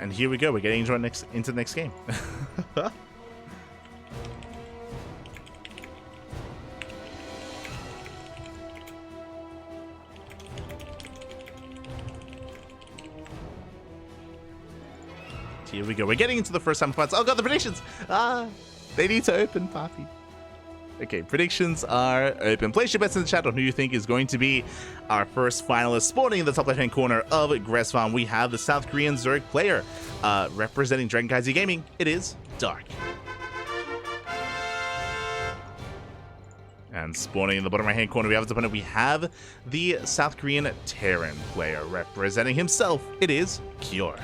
And here we go. We're getting into the next game. Here we go. We're getting into the first time fights. Oh god, the predictions! They need to open, Papi. Okay, predictions are open. Place your bets in the chat on who you think is going to be our first finalist. Spawning in the top left-hand corner of Gress Farm, we have the South Korean Zurich player representing CranKy Gaming. It is Dark. And spawning in the bottom right-hand corner, we have his opponent. We have the South Korean Terran player representing himself. It is Cure.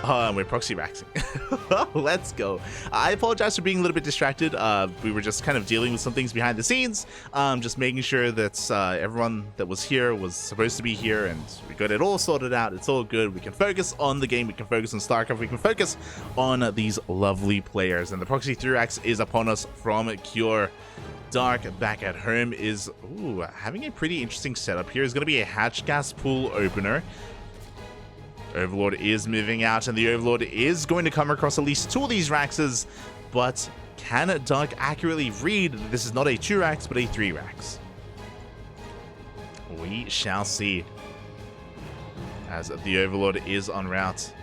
And we're proxy raxing. Let's go. I apologize for being a little bit distracted. We were just kind of dealing with some things behind the scenes. Just making sure that everyone that was here was supposed to be here, and we got it all sorted out. It's all good. We can focus on the game. We can focus on StarCraft. We can focus on these lovely players. And the proxy 3-rax is upon us from Cure. Dark back at home is having a pretty interesting setup here. It's going to be a hatch gas pool opener. Overlord is moving out, and the Overlord is going to come across at least 2 of these Raxes, but can Dark accurately read that this is not a 2-rax, but a 3-rax? We shall see, as the Overlord is en route,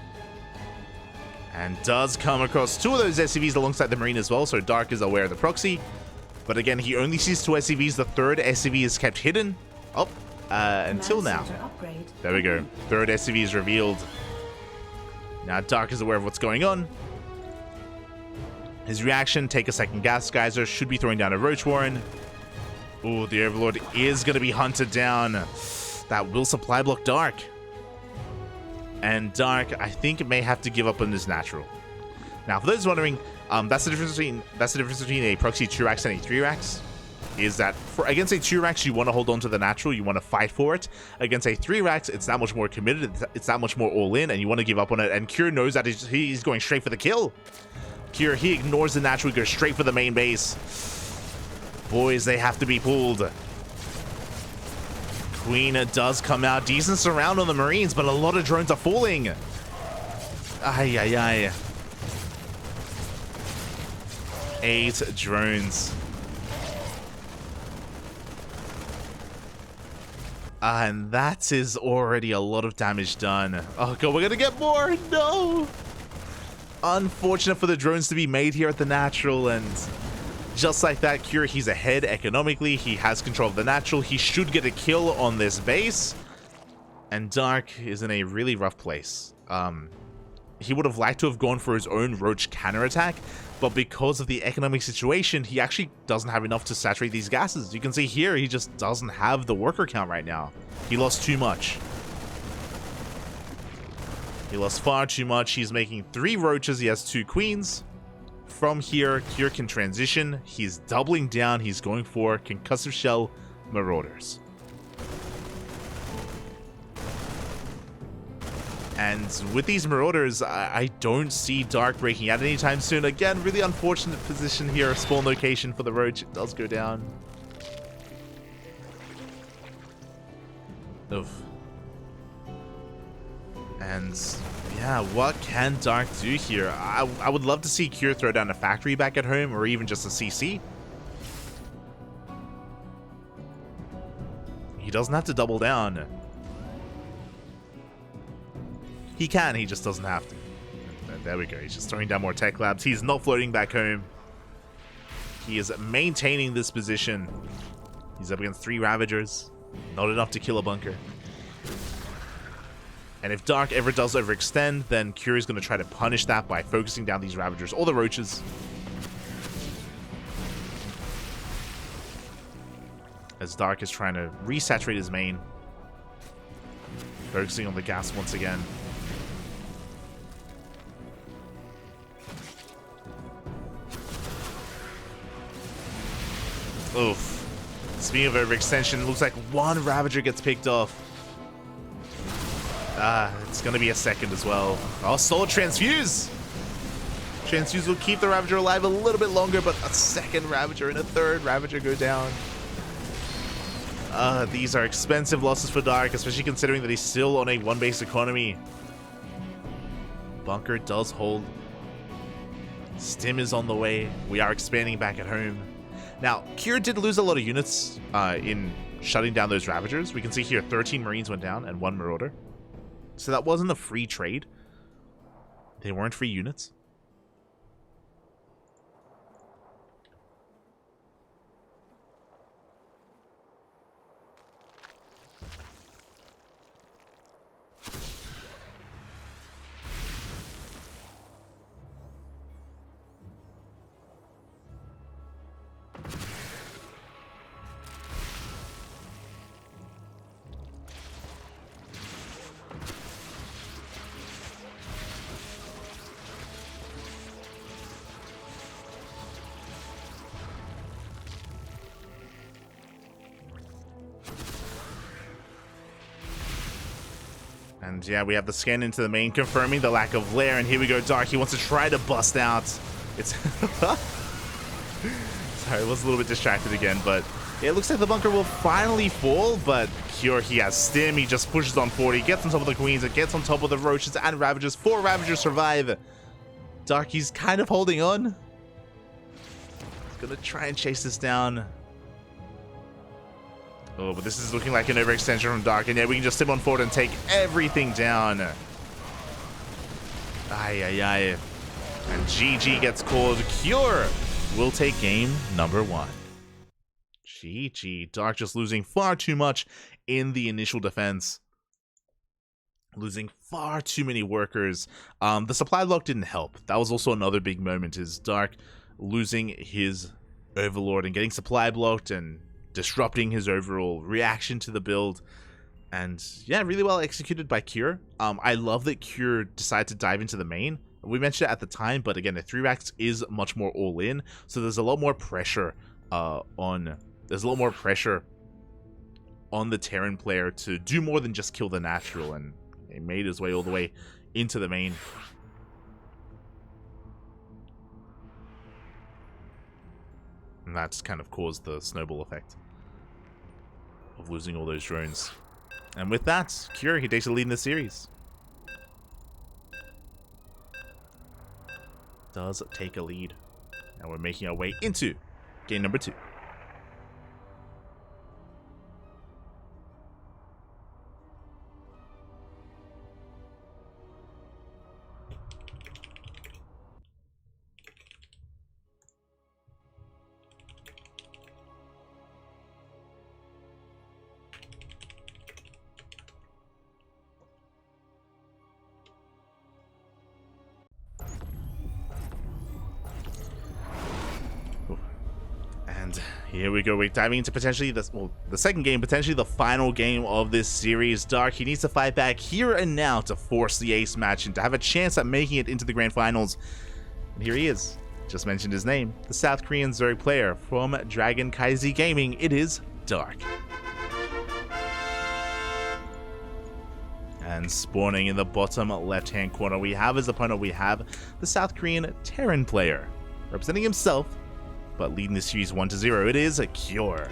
and does come across 2 of those SCVs alongside the Marine as well, so Dark is aware of the proxy, but again, he only sees 2 SCVs. The 3rd SCV is kept hidden. Until now. There we go. 3rd SCV is revealed. Now Dark is aware of what's going on. His reaction, take a second gas geyser, should be throwing down a Roach Warren. Ooh, the Overlord is going to be hunted down. That will supply block Dark. And Dark, I think, may have to give up on this natural. Now, for those wondering, that's the difference between a proxy 2-rax and a 3-rax. Is that against a 2-rax, you want to hold on to the natural, you want to fight for it. Against a 3-rax, it's that much more committed, it's that much more all in, and you want to give up on it. And Cure knows that he's going straight for the kill. Cure, he ignores the natural, he goes straight for the main base. Boys, they have to be pulled. Queen does come out, decent surround on the Marines, but a lot of drones are falling. Ay, ay, ay. 8 drones. And that is already a lot of damage done. Oh god, we're gonna get more! No! Unfortunate for the drones to be made here at the natural, and just like that, Cure, he's ahead economically. He has control of the natural. He should get a kill on this base. And Dark is in a really rough place. He would have liked to have gone for his own Roach counterattack, but because of the economic situation, he actually doesn't have enough to saturate these gases. You can see here, he just doesn't have the worker count right now. He lost too much. He lost far too much. He's making 3 Roaches. He has 2 Queens. From here, Cure can transition. He's doubling down. He's going for Concussive Shell Marauders. And with these Marauders, I don't see Dark breaking out anytime soon. Again, really unfortunate position here. Spawn location for the Roach. It does go down. Oof. And yeah, what can Dark do here? I would love to see Cure throw down a factory back at home, or even just a CC. He doesn't have to double down. He can, he just doesn't have to. And there we go, he's just throwing down more tech labs. He's not floating back home. He is maintaining this position. He's up against 3 Ravagers. Not enough to kill a bunker. And if Dark ever does overextend, then Cure is going to try to punish that by focusing down these Ravagers or the Roaches. As Dark is trying to resaturate his main. Focusing on the gas once again. Oof. Speaking of overextension, it looks like 1 Ravager gets picked off. It's going to be a second as well. Oh, Soul Transfuse! Transfuse will keep the Ravager alive a little bit longer, but a second Ravager and a 3rd Ravager go down. These are expensive losses for Dark, especially considering that he's still on a one-base economy. Bunker does hold. Stim is on the way. We are expanding back at home. Now, Cure did lose a lot of units in shutting down those Ravagers. We can see here 13 Marines went down and 1 Marauder. So that wasn't a free trade. They weren't free units. And yeah, we have the scan into the main, confirming the lack of lair. And here we go, Dark. He wants to try to bust out. It's sorry, I was a little bit distracted again, but it looks like the bunker will finally fall. But Cure, he has Stim. He just pushes on 40, gets on top of the Queens, and gets on top of the Roaches and Ravagers. 4 Ravagers survive. Dark, he's kind of holding on. He's gonna try and chase this down. Oh, but this is looking like an overextension from Dark, and yeah, we can just Stim on forward and take everything down. Ay, ay, ay. And GG gets called. Cure will take game number 1. GG. Dark just losing far too much in the initial defense. Losing far too many workers. The supply block didn't help. That was also another big moment, is Dark losing his Overlord and getting supply blocked and disrupting his overall reaction to the build. And yeah, really well executed by Cure. I love that Cure decided to dive into the main. We mentioned it at the time, but again, the 3-racks is much more all in, so there's a lot more pressure on the Terran player to do more than just kill the natural, and he made his way all the way into the main. And that's kind of caused the snowball effect of losing all those drones. And with that, Cure, he takes the lead in the series. Does take a lead. And we're making our way into game number 2. Here we go, we're diving into potentially the second game, potentially the final game of this series. Dark, he needs to fight back here and now to force the ace match and to have a chance at making it into the grand finals. And here he is, just mentioned his name, the South Korean Zerg player from Dragon Kaizi Gaming. It is Dark. And spawning in the bottom left-hand corner, we have his opponent, we have the South Korean Terran player, representing himself, but leading the series 1-0, it is a Cure.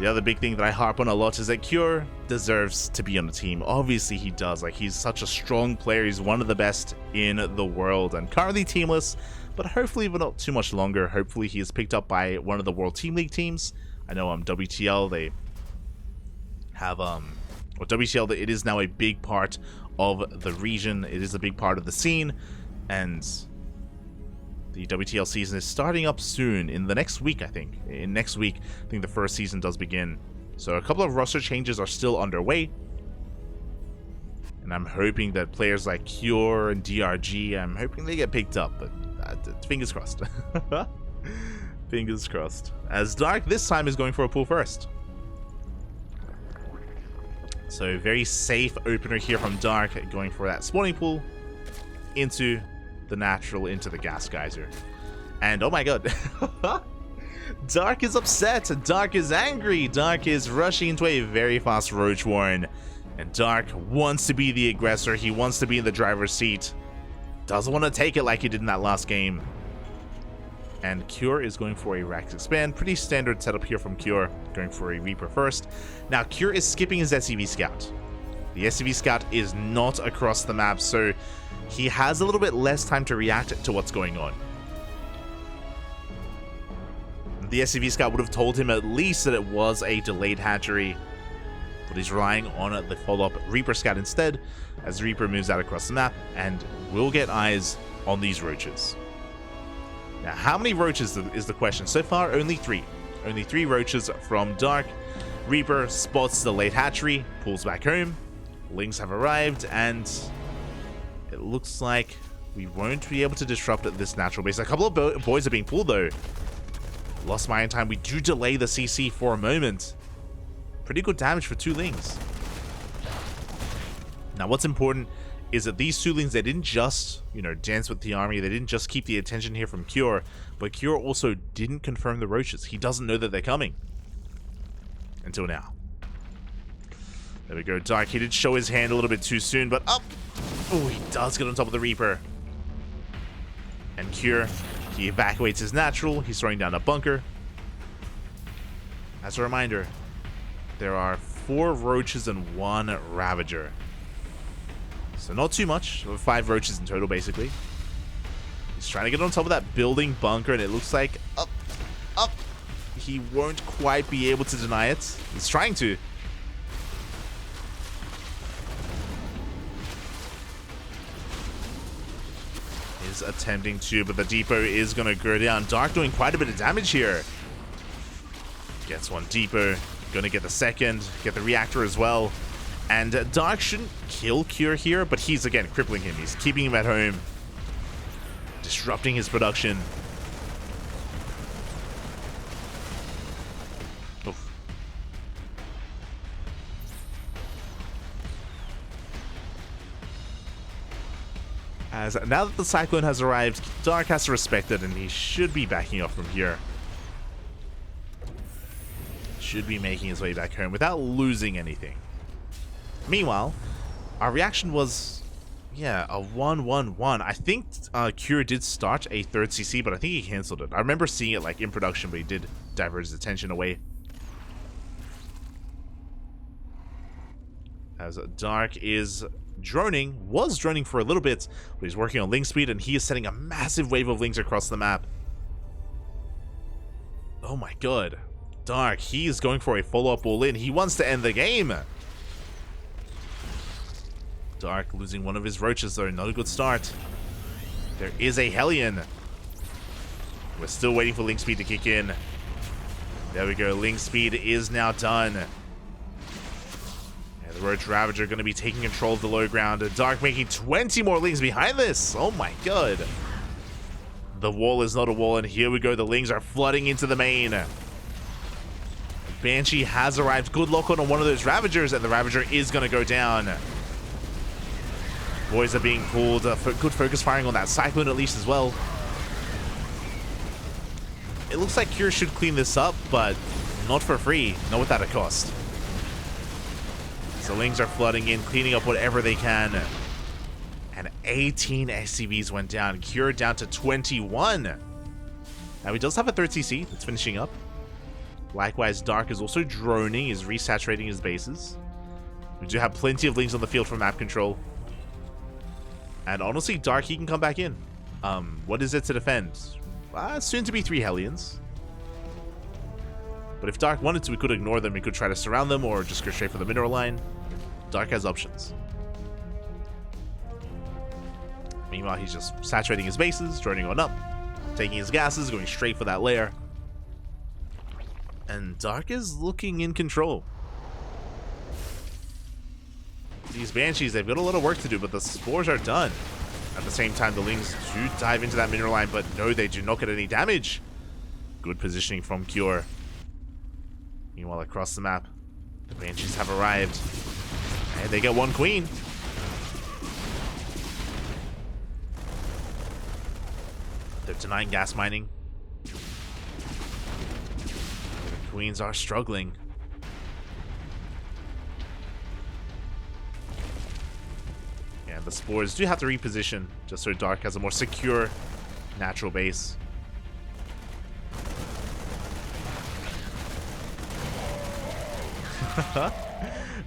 The other big thing that I harp on a lot is that Cure deserves to be on the team. Obviously he does, like, he's such a strong player, he's one of the best in the world, and currently teamless, but hopefully for not too much longer. Hopefully he is picked up by one of the World Team League teams. I know WTL, they have, WTL, it is now a big part of the region, it is a big part of the scene, and the WTL season is starting up soon, in the next week, I think. In next week, I think the first season does begin. So a couple of roster changes are still underway. And I'm hoping that players like Cure and DRG, I'm hoping they get picked up, but fingers crossed. Fingers crossed. As Dark this time is going for a pool first. So very safe opener here from Dark, going for that spawning pool into the natural, into the gas geyser. And oh my god, Dark is upset, Dark is angry, Dark is rushing into a very fast Roach Warren, and Dark wants to be the aggressor, he wants to be in the driver's seat, doesn't want to take it like he did in that last game. And Cure is going for a Rax Expand. Pretty standard setup here from Cure, going for a Reaper first. Now, Cure is skipping his SCV Scout. The SCV Scout is not across the map, so he has a little bit less time to react to what's going on. The SCV Scout would have told him at least that it was a delayed hatchery, but he's relying on the follow-up Reaper Scout instead, as Reaper moves out across the map, and will get eyes on these roaches. Now, how many roaches is the question? So far, only 3. Only 3 roaches from Dark. Reaper spots the late hatchery, pulls back home. Lings have arrived, and it looks like we won't be able to disrupt this natural base. A couple of boys are being pulled, though. Lost Mayan time. We do delay the CC for a moment. Pretty good damage for 2 Lings. Now, what's important is that these 2 Lings, they didn't just, dance with the army. They didn't just keep the attention here from Cure, but Cure also didn't confirm the roaches. He doesn't know that they're coming. Until now. There we go. Dark, he did show his hand a little bit too soon, but up. Oh, he does get on top of the Reaper. And Cure, he evacuates his natural. He's throwing down a bunker. As a reminder, there are 4 roaches and 1 Ravager. So not too much. 5 roaches in total, basically. He's trying to get on top of that building bunker, and it looks like up. He won't quite be able to deny it. He's trying to. Is attempting to, but the depot is going to go down. Dark doing quite a bit of damage here. Gets 1 depot. Going to get the second. Get the reactor as well. And Dark shouldn't kill Cure here, but he's, again, crippling him. He's keeping him at home. Disrupting his production. Oof. As now that the Cyclone has arrived, Dark has to respect it, and he should be backing off from here. Should be making his way back home without losing anything. Meanwhile, our reaction was, yeah, a 1-1-1. I think Cure did start a 3rd CC, but I think he cancelled it. I remember seeing it like in production, but he did divert his attention away. As Dark was droning for a little bit, but he's working on Ling speed, and he is sending a massive wave of Lings across the map. Oh my god. Dark, he is going for a follow-up all-in. He wants to end the game. Dark losing 1 of his roaches, though. Not a good start. There is a Hellion. We're still waiting for Ling speed to kick in. There we go. Ling speed is now done. The Roach Ravager are going to be taking control of the low ground. Dark making 20 more Lings behind this. Oh my god. The wall is not a wall, and here we go. The Lings are flooding into the main. Banshee has arrived. Good lock on one of those Ravagers, and the Ravager is going to go down. Boys are being pulled. Good focus firing on that Cyclone at least as well. It looks like Cure should clean this up, but not for free. Not without a cost. So Lings are flooding in, cleaning up whatever they can. And 18 SCVs went down. Cure down to 21. Now he does have a 3rd CC that's finishing up. Likewise, Dark is also droning, is resaturating his bases. We do have plenty of Lings on the field for map control. And honestly, Dark, he can come back in. What is it to defend? Soon to be 3 Hellions. But if Dark wanted to, we could ignore them. We could try to surround them or just go straight for the mineral line. Dark has options. Meanwhile, he's just saturating his bases, droning on up, taking his gases, going straight for that lair. And Dark is looking in control. These Banshees, they've got a lot of work to do, but the spores are done. At the same time, the Lings do dive into that mineral line, but no, they do not get any damage. Good positioning from Cure. Meanwhile, across the map, the Banshees have arrived. And they get 1 queen. They're denying gas mining. The queens are struggling. And the spores do have to reposition just so Dark has a more secure natural base.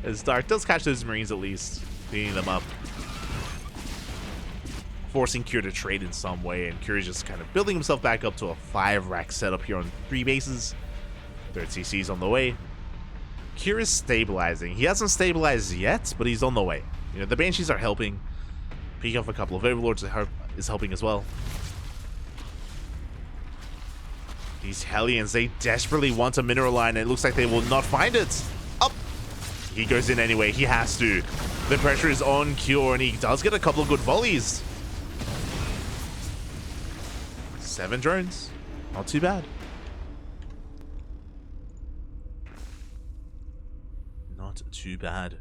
As Dark does catch those Marines at least, beating them up. Forcing Cure to trade in some way, and Cure is just kind of building himself back up to a 5-rack setup here on 3 bases. Third CC's on the way. Cure is stabilizing. He hasn't stabilized yet, but he's on the way. You know, the Banshees are helping. Picking off a couple of Overlords is helping as well. These Hellions, they desperately want a mineral line, and it looks like they will not find it. Up! He goes in anyway. He has to. The pressure is on Cure, and he does get a couple of good volleys. 7 drones. Not too bad. Not too bad.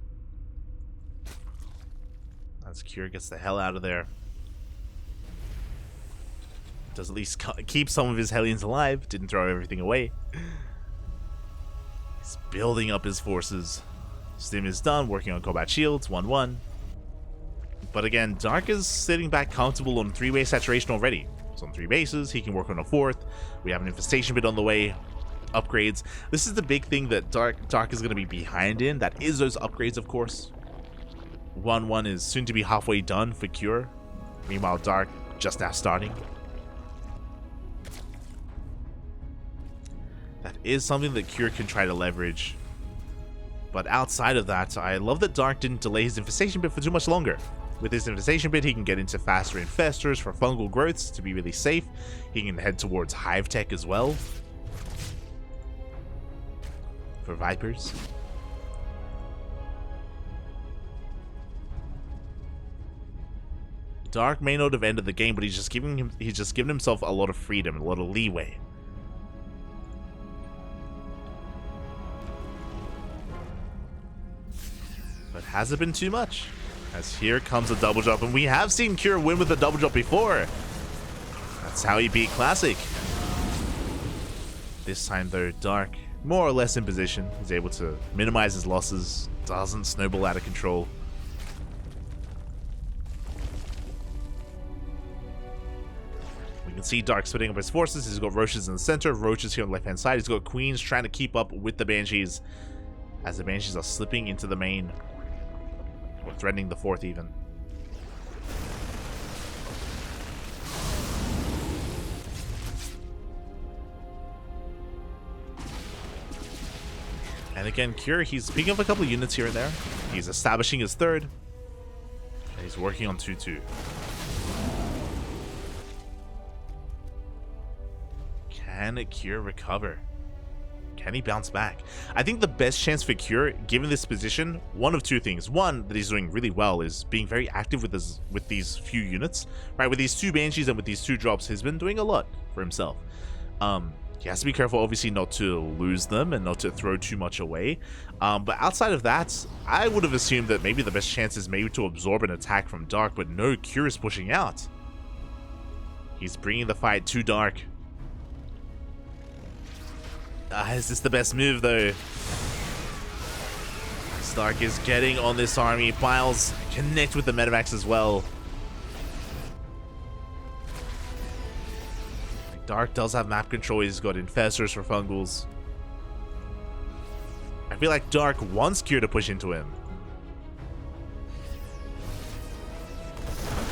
As Cure gets the hell out of there. Does at least keep some of his Hellions alive. Didn't throw everything away. He's building up his forces. Stim is done, working on combat shields, 1-1. But again, Dark is sitting back comfortable on 3-way saturation already. It's on 3 bases, he can work on a 4th. We have an infestation bit on the way. Upgrades. This is the big thing that Dark is going to be behind in. That is those upgrades, of course. 1-1 is soon to be halfway done for Cure. Meanwhile, Dark just now starting. That is something that Cure can try to leverage. But outside of that, I love that Dark didn't delay his infestation bit for too much longer. With his infestation bit, he can get into faster infestors for fungal growths to be really safe. He can head towards Hive Tech as well. For Vipers. Dark may not have ended the game, but he's just given himself a lot of freedom and a lot of leeway. But has it been too much? As here comes a double drop, and we have seen Cure win with a double drop before. That's how he beat Classic. This time though, Dark, more or less in position, is able to minimize his losses, doesn't snowball out of control. We can see Dark splitting up his forces. He's got Roaches in the center, Roaches here on the left hand side. He's got Queens trying to keep up with the Banshees as the Banshees are slipping into the main. Or threatening the 4th even. And again, Cure, he's picking up a couple of units here and there. He's establishing his 3rd. And he's working on 2-2. Can Cure recover? Can he bounce back? I think the best chance for Cure, given this position, one of 2 things. One, that he's doing really well, is being very active with these few units. Right, with these 2 Banshees and with these 2 drops, he's been doing a lot for himself. He has to be careful, obviously, not to lose them and not to throw too much away. But outside of that, I would have assumed that maybe the best chance is maybe to absorb an attack from Dark, but no, Cure is pushing out. He's bringing the fight to Dark. Is this the best move, though? Stark is getting on this army. Biles connect with the medevacs as well. Dark does have map control. He's got infestors for fungals. I feel like Dark wants Cure to push into him.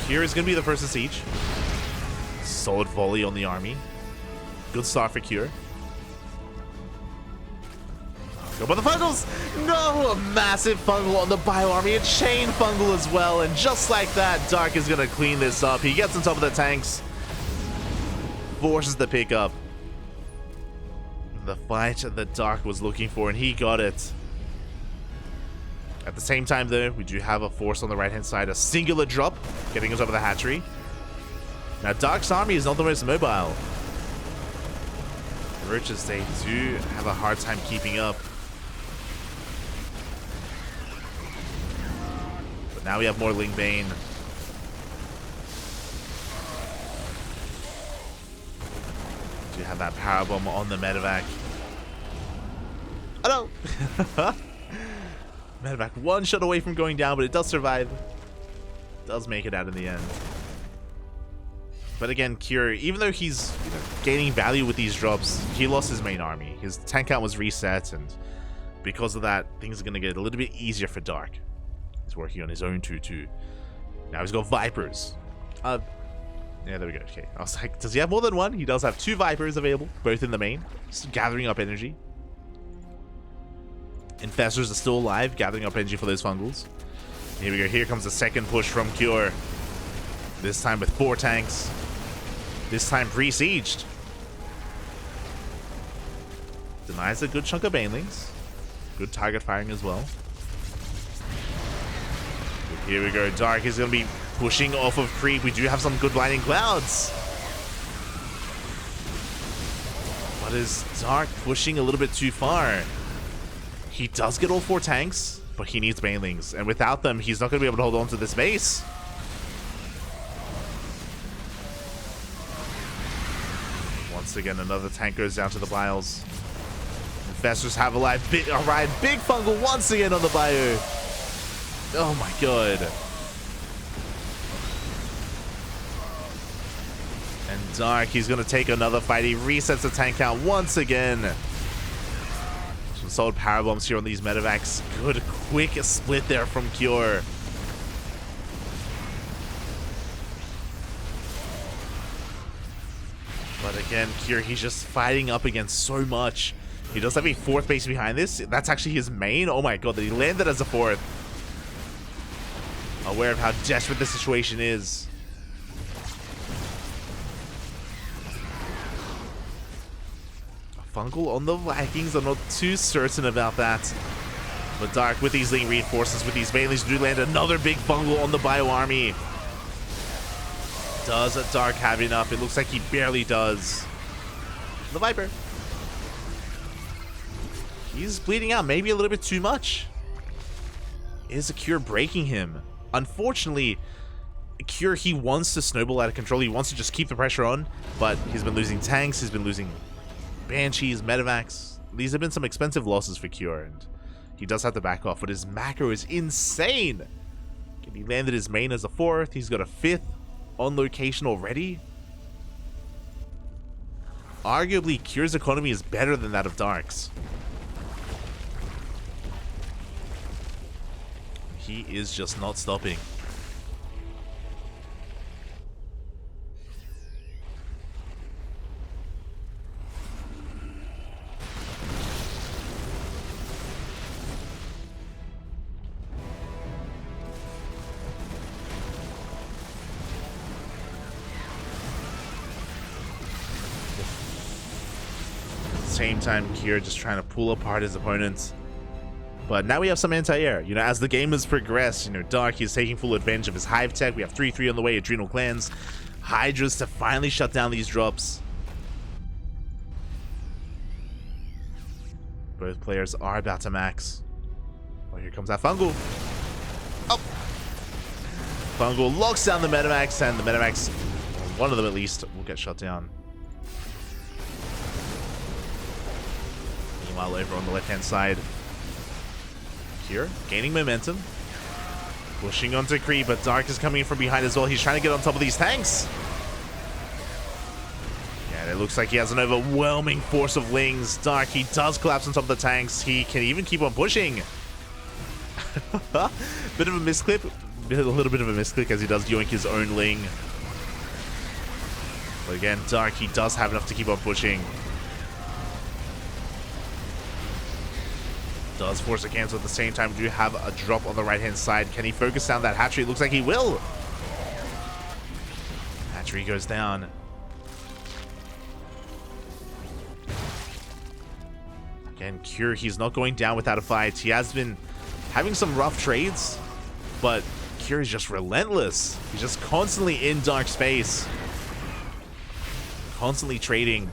Cure is going to be the first to siege. Solid volley on the army. Good start for Cure. Go by the fungals! No! A massive fungal on the bio army, a chain fungal as well, and just like that, Dark is gonna clean this up. He gets on top of the tanks, forces the pickup. The fight that Dark was looking for, and he got it. At the same time, though, we do have a force on the right-hand side, a singular drop, getting on top of the hatchery. Now, Dark's army is not the most mobile. The Roaches, they do have a hard time keeping up. Now we have more Lingbane. Do have that power bomb on the medevac. Oh no! Medevac 1 shot away from going down, but it does survive. Does make it out in the end. But again, Cure, even though he's gaining value with these drops, he lost his main army. His tank count was reset, and because of that, things are going to get a little bit easier for Dark. He's working on his own 2-2. Now he's got Vipers. Yeah, there we go. Okay. I was like, does he have more than one? He does have 2 Vipers available, both in the main. Just gathering up energy. Infestors are still alive, gathering up energy for those Fungals. Here we go. Here comes the second push from Cure. This time with 4 tanks. This time pre-sieged. Denies a good chunk of Banelings. Good target firing as well. Here we go. Dark is going to be pushing off of creep. We do have some good blinding clouds. But is Dark pushing a little bit too far? He does get all 4 tanks, but he needs Banelings. And without them, he's not going to be able to hold on to this base. Once again, another tank goes down to the Biles. Infestors have a live big Fungal once again on the bio. Oh my god. And Dark, he's going to take another fight. He resets the tank count once again. Some solid power bombs here on these medevacs. Good quick split there from Cure. But again, Cure, he's just fighting up against so much. He does have a 4th base behind this. That's actually his main. Oh my god, that he landed as a 4th. Aware of how desperate the situation is. A Fungal on the Vikings. I'm not too certain about that. But Dark, with these lean reinforcements, with these Banelings, do land another big Fungal on the Bio Army. Does Dark have enough? It looks like he barely does. The Viper. He's bleeding out maybe a little bit too much. Is a Cure breaking him? Unfortunately, Cure, he wants to snowball out of control. He wants to just keep the pressure on, but he's been losing tanks. He's been losing Banshees, Medevacs. These have been some expensive losses for Cure, and he does have to back off, but his macro is insane. He landed his main as a 4th. He's got a 5th on location already. Arguably, Cure's economy is better than that of Dark's. He is just not stopping. At the same time, Cure just trying to pull apart his opponents. But now we have some anti-air. You know, as the game has progressed, you know, Dark is taking full advantage of his Hive tech. We have 3-3 on the way, Adrenal Clans. Hydras to finally shut down these drops. Both players are about to max. Oh, here comes that Fungal. Oh! Fungal locks down the Metamax, and the Metamax, one of them at least, will get shut down. Meanwhile, over on the left-hand side, Cure gaining momentum, pushing onto creep, but Dark is coming in from behind as well. He's trying to get on top of these tanks. Yeah, it looks like he has an overwhelming force of Lings. Dark, he does collapse on top of the tanks. He can even keep on pushing. Bit of a misclick, a little bit of a misclick as he does yoink his own Ling. But again, Dark, he does have enough to keep on pushing. Does force a cancel at the same time. Do you have a drop on the right-hand side? Can he focus down that hatchery? It looks like he will. Hatchery goes down. Again, Cure, he's not going down without a fight. He has been having some rough trades, but Cure is just relentless. He's just constantly in Dark space. Constantly trading.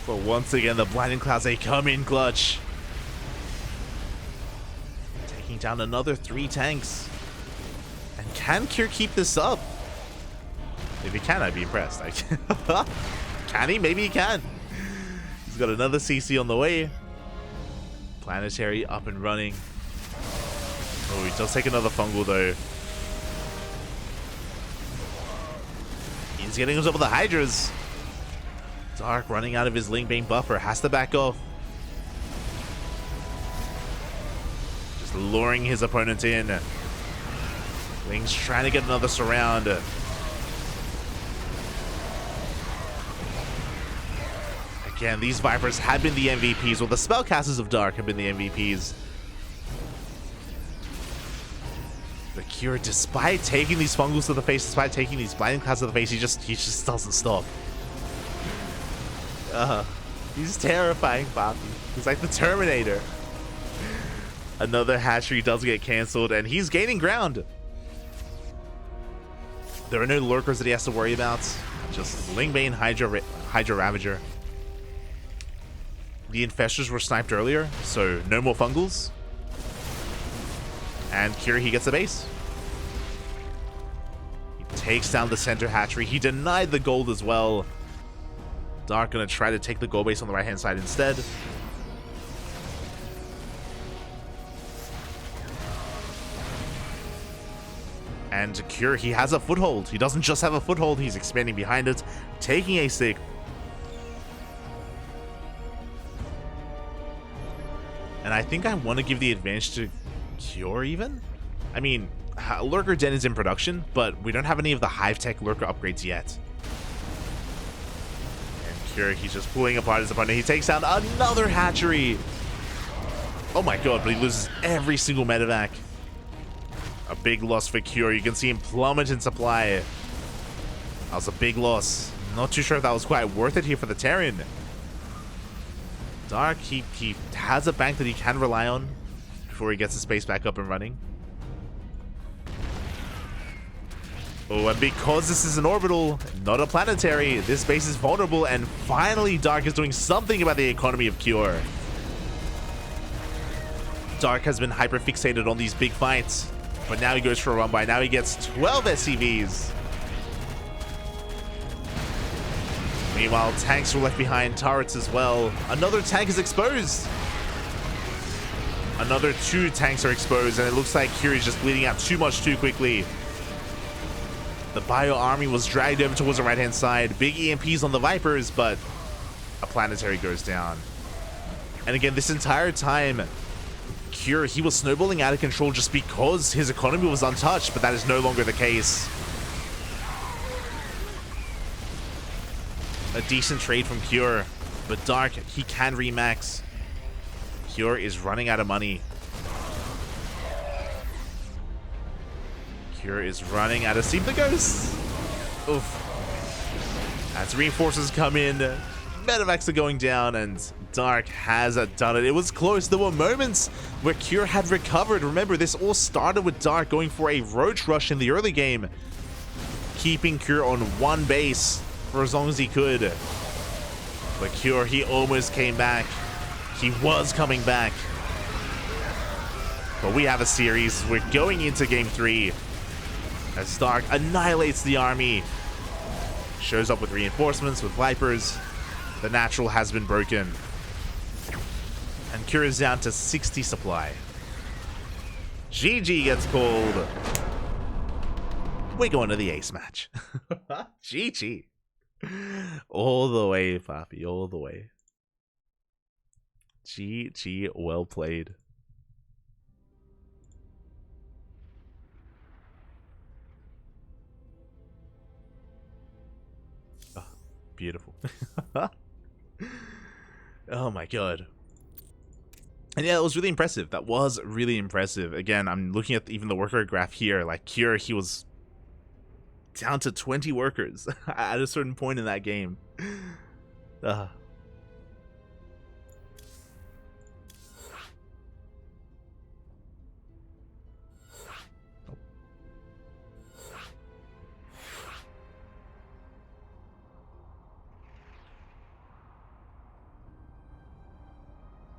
But once again, the Blinding Clouds, they come in clutch. Taking down another 3 tanks. And can Cure keep this up? If he can, I'd be impressed. Can he? Maybe he can. He's got another CC on the way. Planetary up and running. Oh, he does take another Fungal though. he's getting himself with the Hydras. Dark running out of his Lingbane buffer, has to back off. Just luring his opponent in. Ling's trying to get another surround. Again, these Vipers have been the MVPs, or the Spellcasters of Dark have been the MVPs. But Cure, despite taking these Fungals to the face, despite taking these Blinding Clouds to the face, he just doesn't stop. He's terrifying, Bobby. He's like the Terminator. Another hatchery does get cancelled, and he's gaining ground. There are no lurkers that he has to worry about. Just Lingbane, Hydra Ravager. The Infestors were sniped earlier, so no more Fungals. And Cure, he gets the base. He takes down the center hatchery. He denied the gold as well. Dark gonna try to take the gold base on the right-hand side instead. And Cure, he has a foothold. He doesn't just have a foothold, he's expanding behind it, taking a stick. And I think I want to give the advantage to Cure even? I mean, Lurker Den is in production, but we don't have any of the Hive Tech Lurker upgrades yet. And Cure, he's just pulling apart his opponent. He takes down another hatchery. Oh my god, but he loses every single medevac. A big loss for Cure. You can see him plummet in supply. That was a big loss. Not too sure if that was quite worth it here for the Terran. Dark, he has a bank that he can rely on before he gets his base back up and running. Oh, and because this is an orbital, not a planetary, this base is vulnerable, and finally Dark is doing something about the economy of Cure. Dark has been hyper-fixated on these big fights, but now he goes for a run by. Now he gets 12 SCVs. Meanwhile, tanks were left behind, turrets as well. Another tank is exposed. Another 2 tanks are exposed, and it looks like Cure is just bleeding out too much too quickly. The Bio Army was dragged over towards the right-hand side. Big EMPs on the Vipers, but a planetary goes down. And again, this entire time, Cure, he was snowballing out of control just because his economy was untouched, but that is no longer the case. A decent trade from Cure, but Dark, he can remax. Cure is running out of money. Cure is running out of Seep the Ghost. Oof. As reinforcements come in, medevacs are going down, and Dark has done it. It was close. There were moments where Cure had recovered. Remember, this all started with Dark going for a roach rush in the early game, keeping Cure on one base for as long as he could. But Cure, he almost came back. He was coming back. But we have a series. We're going into game 3 as Dark annihilates the army. Shows up with reinforcements, with Vipers. The natural has been broken. And Cure is down to 60 supply. GG gets called. We're going to the ace match. GG. All the way, Papi, all the way. GG, well played. Oh, beautiful. Oh my god. And yeah, that was really impressive. That was really impressive. Again, I'm looking at even the worker graph here. Like, Cure, he was down to 20 workers at a certain point in that game.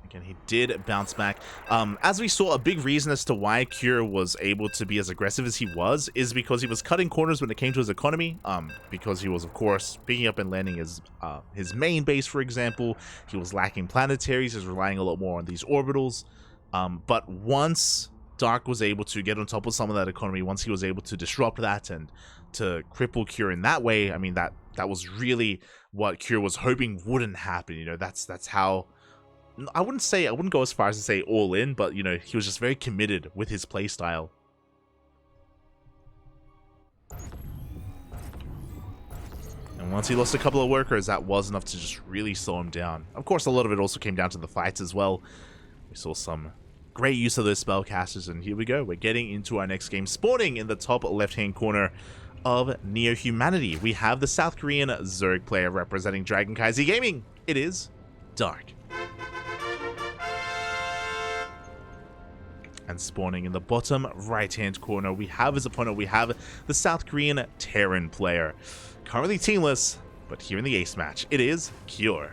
Again, he did bounce back. As we saw, a big reason as to why Cure was able to be as aggressive as he was is because he was cutting corners when it came to his economy. Because he was, of course, picking up and landing his main base, for example. He was lacking planetaries. He was relying a lot more on these orbitals. But once Dark was able to get on top of some of that economy once he was able to disrupt that and to cripple Cure in that way. I mean, that was really what Cure was hoping wouldn't happen. You know, that's how, I wouldn't go as far as to say all in, but you know, he was just very committed with his playstyle. And once he lost a couple of workers, that was enough to just really slow him down. Of course, a lot of it also came down to the fights as well. We saw some great use of those spellcasters, and here we go. We're getting into our next game. Spawning in the top left-hand corner of Neo Humanity, we have the South Korean Zerg player representing CranKy Gaming. It is Dark. And spawning in the bottom right-hand corner, we have his opponent. We have the South Korean Terran player. Currently teamless, but here in the ace match, it is Cure.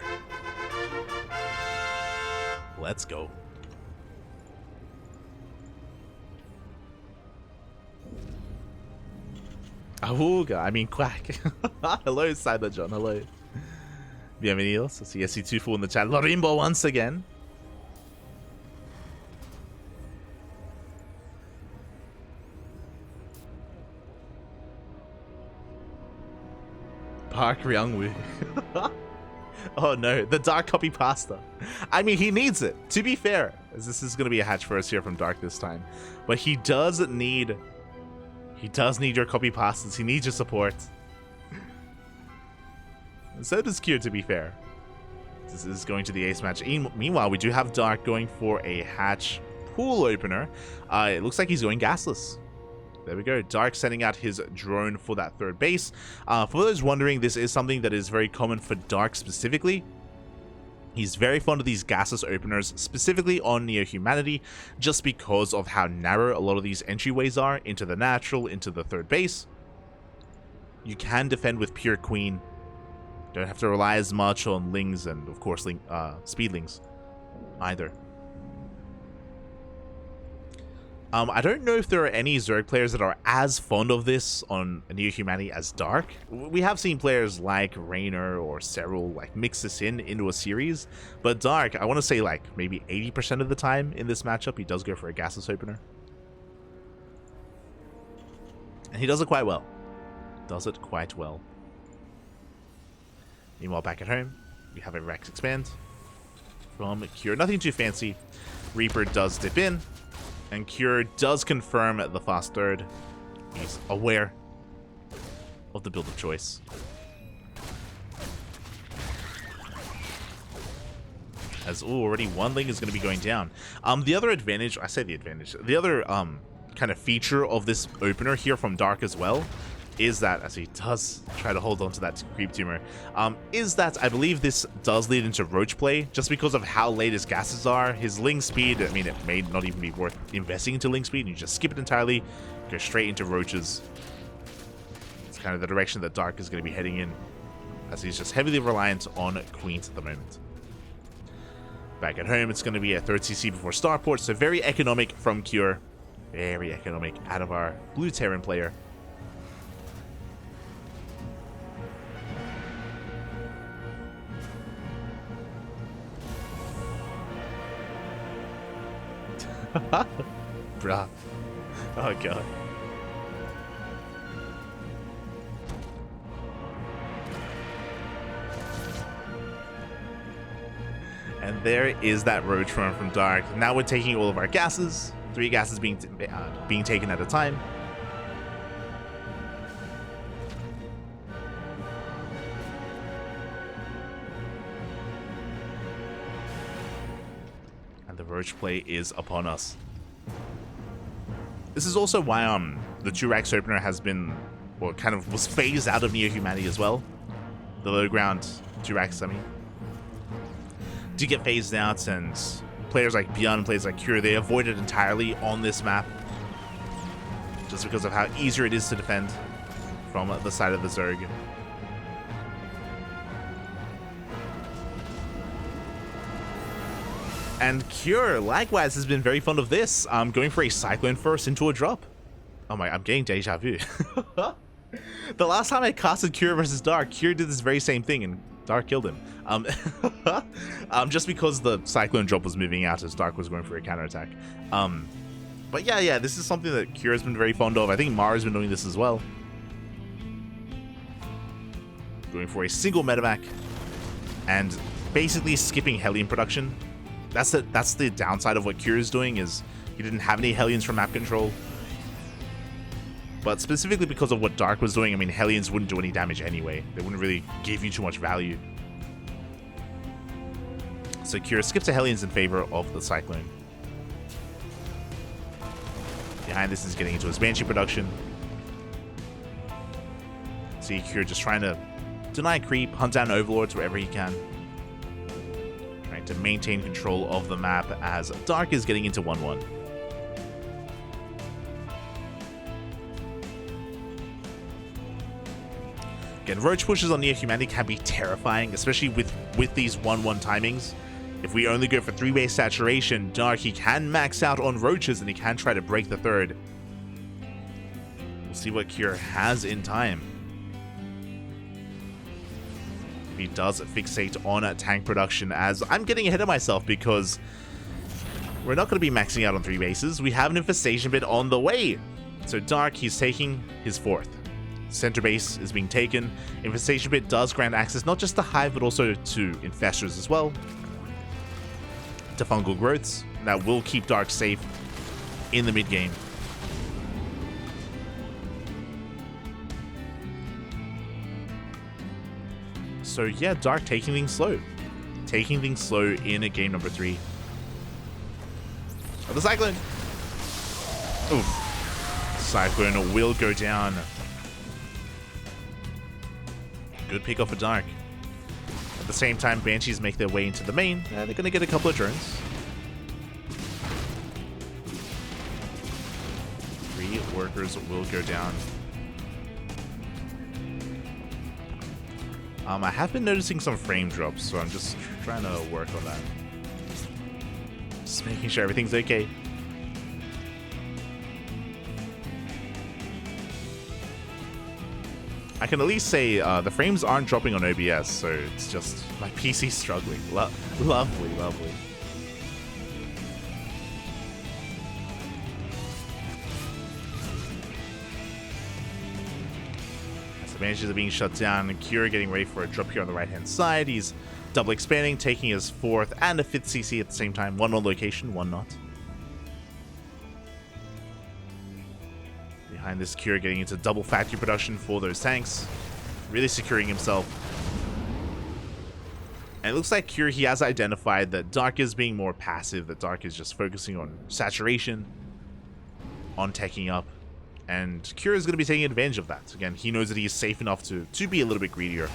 Let's go. Auga, I mean Quack. Hello, Cyber John. Hello. Bienvenidos. I see SC24 in the chat. Lorimbo once again. Park Ryungwoo. Oh no, the Dark copy pasta. I mean, he needs it, to be fair, as this is going to be a hatch for us here from Dark this time. But he does need your copy pastas. He needs your support. And so does Cure, to be fair. This is going to the ace match. Meanwhile, we do have Dark going for a hatch pool opener. It looks like he's going gasless. There we go. Dark sending out his drone for that third base. For those wondering, this is something that is very common for Dark specifically. He's very fond of these gasless openers, specifically on Neo Humanity, just because of how narrow a lot of these entryways are into the natural, into the third base. You can defend with pure Queen. Don't have to rely as much on Lings and, of course, Speedlings either. I don't know if there are any Zerg players that are as fond of this on Neo Humanity as Dark. We have seen players like Raynor or Serral like mix this into a series, but Dark, I want to say like maybe 80% of the time in this matchup, he does go for a gasless opener. And he does it quite well. Does it quite well. Meanwhile, back at home, we have a Rex Expand from Cure. Nothing too fancy. Reaper does dip in. And Cure does confirm the fast third. He's aware of the build of choice. As already one Ling is going to be going down. The other advantage, I say the advantage, the other kind of feature of this opener here from Dark as well is that, as he does try to hold on to that creep tumor, is that I believe this does lead into roach play, just because of how late his gases are. His Ling speed, I mean, it may not even be worth investing into Ling speed, and you just skip it entirely, go straight into roaches. It's kind of the direction that Dark is going to be heading in, as he's just heavily reliant on Queens at the moment. Back at home, it's going to be a third CC before starport, so very economic from Cure. Very economic out of our blue Terran player. Bruh. Oh god. And there is that roach run from Dark. Now we're taking all of our gases. 3 gases being taken at a time. The roach play is upon us. This is also why the Turax opener has been, or kind of was phased out of Neo Humanity as well. The low ground Turax, I mean, do get phased out, and players like Beyond, players like Cure, they avoid it entirely on this map, just because of how easier it is to defend from the side of the Zerg. And Cure, likewise, has been very fond of this. Going for a Cyclone first into a drop. Oh my, I'm getting deja vu. The last time I casted Cure versus Dark, Cure did this very same thing, and Dark killed him. Just because the Cyclone drop was moving out as Dark was going for a counterattack. But yeah, this is something that Kira's been very fond of. I think Mara's been doing this as well. Going for a single medevac and basically skipping Hellion production. That's the downside of what Kira's doing, is he didn't have any Hellions for map control. But specifically because of what Dark was doing, I mean, Hellions wouldn't do any damage anyway. They wouldn't really give you too much value. So Kira skips the Hellions in favor of the Cyclone. Behind this is getting into his Banshee production. See Kira just trying to deny creep, hunt down Overlords wherever he can. Trying to maintain control of the map as Dark is getting into 1-1. Again, roach pushes on near humanity can be terrifying, especially with these 1-1 timings. If we only go for 3-way saturation, Dark, he can max out on roaches and he can try to break the third. We'll see what Kira has in time. If he does fixate on tank production, as I'm getting ahead of myself because we're not going to be maxing out on 3 bases. We have an infestation bit on the way. So Dark, he's taking his 4th. Center base is being taken. Infestation Pit does grant access not just to Hive, but also to Infestors as well. To fungal growths. That will keep Dark safe in the mid game. So yeah, Dark taking things slow. Taking things slow in a game number 3. Oh, the Cyclone! Oof. Cyclone will go down. Good pick off for Dark. At the same time, Banshees make their way into the main. They're going to get a couple of drones. 3 workers will go down. I have been noticing some frame drops, so I'm just trying to work on that. Just making sure everything's okay. I can at least say the frames aren't dropping on OBS, so it's just my PC struggling. Lovely, lovely. As the Banshees are being shut down, and Kira getting ready for a drop here on the right-hand side. He's double expanding, taking his 4th and a 5th CC at the same time. 1 on location, 1 not. Behind this, Kira getting into double factory production for those tanks. Really securing himself. And it looks like Kira, he has identified that Dark is being more passive, that Dark is just focusing on saturation, on teching up. And Kira is going to be taking advantage of that. Again, he knows that he is safe enough to be a little bit greedier.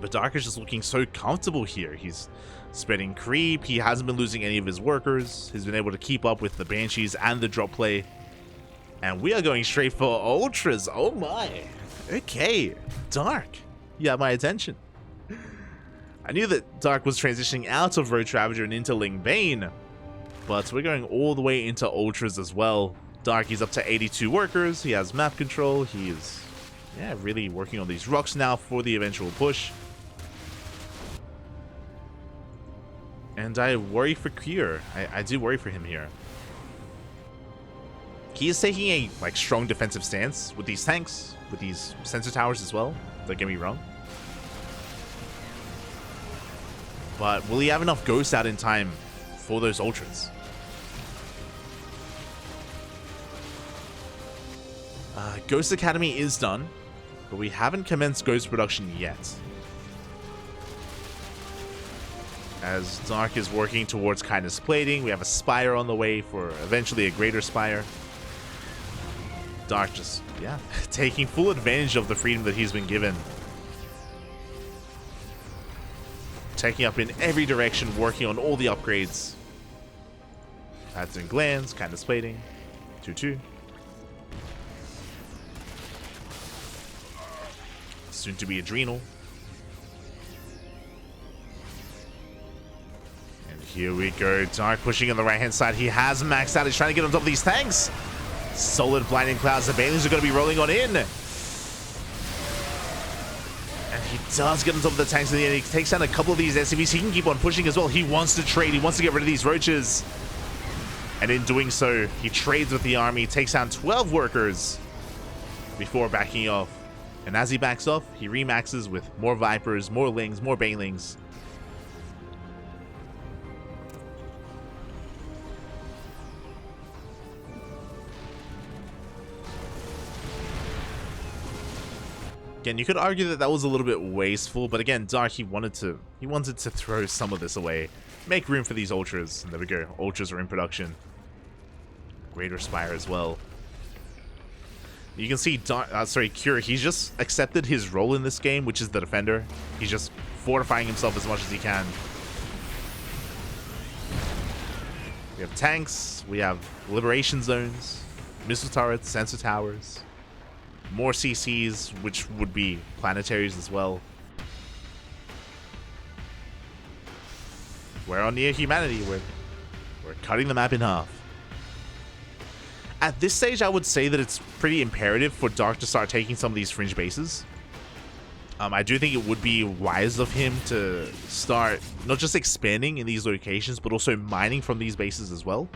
But Dark is just looking so comfortable here. He's spreading creep. He hasn't been losing any of his workers. He's been able to keep up with the Banshees and the drop play. And we are going straight for Ultras. Oh my. Okay. Dark. You have my attention. I knew that Dark was transitioning out of Roach Ravager and into Ling Bane. But we're going all the way into Ultras as well. Dark is up to 82 workers. He has map control. He is, yeah, really working on these rocks now for the eventual push. And I worry for Kira. I do worry for him here. He is taking a strong defensive stance with these tanks, with these sensor towers as well. Don't get me wrong. But will he have enough ghosts out in time for those Ultras? Ghost Academy is done, but we haven't commenced Ghost production yet. As Dark is working towards Kindness Plating, we have a Spire on the way for eventually a Greater Spire. Dark just, yeah, taking full advantage of the freedom that he's been given. Taking up in every direction, working on all the upgrades. Adds in Glands, Kindness Plating, 2-2. Soon to be Adrenal. And here we go. Dark pushing on the right hand side. He has maxed out. He's trying to get on top of these tanks. Solid Blinding Clouds. The Banelings are going to be rolling on in. And he does get on top of the tanks in the end. He takes down a couple of these SCVs. He can keep on pushing as well. He wants to trade. He wants to get rid of these roaches. And in doing so, he trades with the army, takes down 12 workers before backing off. And as he backs off, he remaxes with more Vipers, more Lings, more Banelings. Again, you could argue that that was a little bit wasteful, but again, Dark, he wanted to throw some of this away. Make room for these Ultras. And there we go. Ultras are in production. Greater Spire as well. You can see Cure, he's just accepted his role in this game, which is the defender. He's just fortifying himself as much as he can. We have tanks, we have liberation zones, missile turrets, sensor towers, more CCs, which would be planetaries as well. We're on near humanity. We're cutting the map in half. At this stage, I would say that it's pretty imperative for Dark to start taking some of these fringe bases. I do think it would be wise of him to start not just expanding in these locations, but also mining from these bases as well.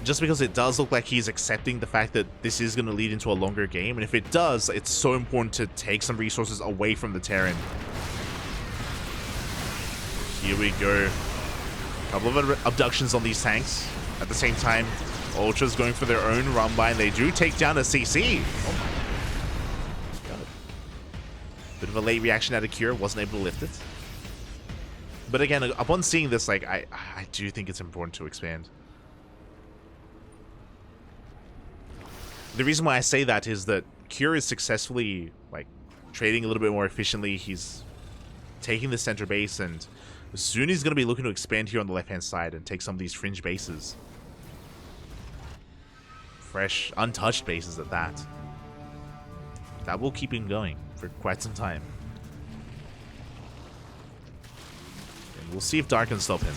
Just because it does look like he's accepting the fact that this is going to lead into a longer game. And if it does, it's so important to take some resources away from the Terran. Here we go. A couple of abductions on these tanks. At the same time, Ultras going for their own run by, and they do take down a CC. Oh my God. Bit of a late reaction out of Cure, wasn't able to lift it. But again, upon seeing this, like, I do think it's important to expand. The reason why I say that is that Cure is successfully, like, trading a little bit more efficiently. He's taking the center base, and soon he's going to be looking to expand here on the left-hand side and take some of these fringe bases. Fresh, untouched bases at that. That will keep him going for quite some time. And we'll see if Dark can stop him.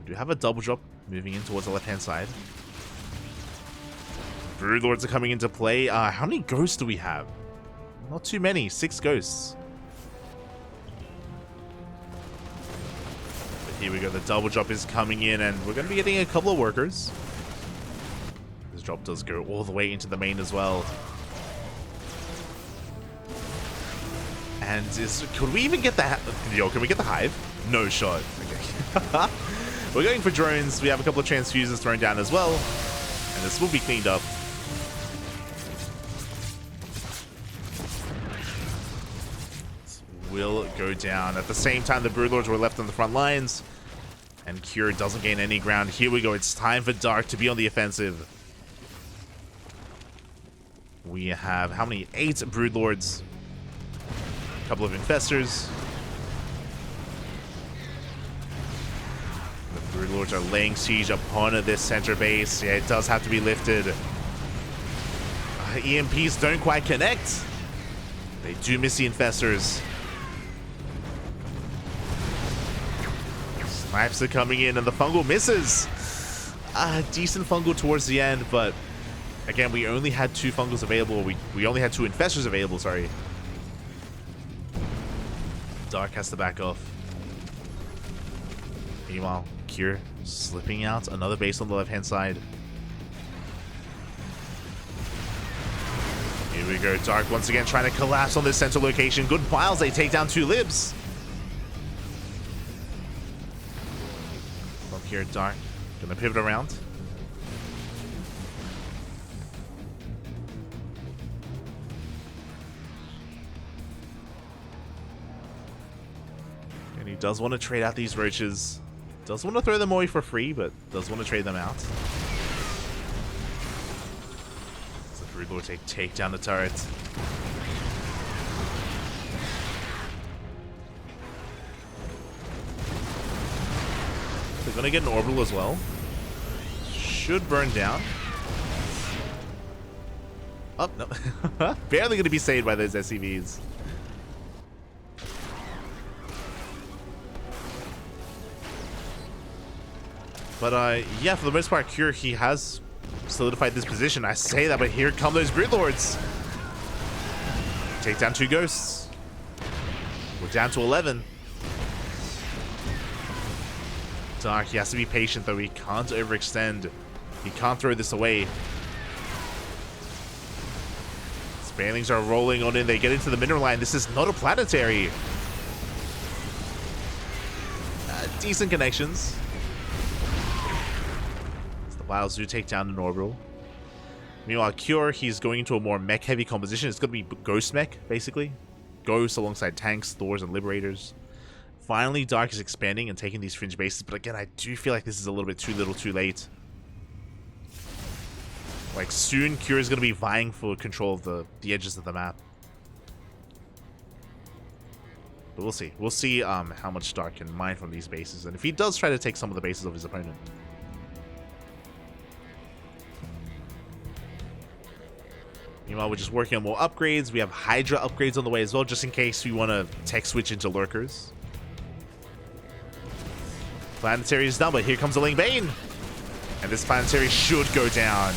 We do have a double drop moving in towards the left-hand side. Broodlords are coming into play. How many ghosts do we have? Not too many. 6 ghosts. Here we go, the double drop is coming in, and we're going to be getting a couple of workers. This drop does go all the way into the main as well. And could we even get the... Yo, can we get the hive? No shot. Okay. We're going for drones. We have a couple of transfuses thrown down as well. And this will be cleaned up. Will go down. At the same time, the Broodlords were left on the front lines, and Cure doesn't gain any ground. Here we go. It's time for Dark to be on the offensive. We have how many? 8 Broodlords, a couple of Infestors. The Broodlords are laying siege upon this center base. Yeah, it does have to be lifted. EMPs don't quite connect. They do miss the Infestors. Snipes are coming in, and the fungal misses. Decent fungal towards the end, but again, we only had 2 fungals available. We only had 2 Infestors available, sorry. Dark has to back off. Meanwhile, Cure slipping out. Another base on the left-hand side. Here we go. Dark once again trying to collapse on this center location. Good piles. They take down 2 libs. From here, Dark gonna pivot around. And he does want to trade out these roaches. Does want to throw them away for free, but does want to trade them out. So Broodlord take down the turret. They're going to get an orbital as well. Should burn down. Oh, no. Barely going to be saved by those SCVs. But, yeah, for the most part, Cure, he has solidified this position. I say that, but here come those Broodlords. Take down 2 ghosts. We're down to 11. Dark, he has to be patient though. He can't overextend. He can't throw this away. Banelings are rolling on in. They get into the mineral line. This is not a planetary. Decent connections. As the Wild Zoo take down an orbital. Meanwhile, Cure, he's going into a more mech-heavy composition. It's going to be Ghost Mech, basically. Ghosts alongside tanks, Thors, and Liberators. Finally, Dark is expanding and taking these fringe bases. But again, I do feel like this is a little bit too little, too late. Like, soon, Cure is going to be vying for control of the edges of the map. But we'll see. We'll see how much Dark can mine from these bases. And if he does try to take some of the bases of his opponent. Meanwhile, we're just working on more upgrades. We have Hydra upgrades on the way as well, just in case we want to tech switch into Lurkers. Planetary is done, but here comes a Ling Bane. And this planetary should go down.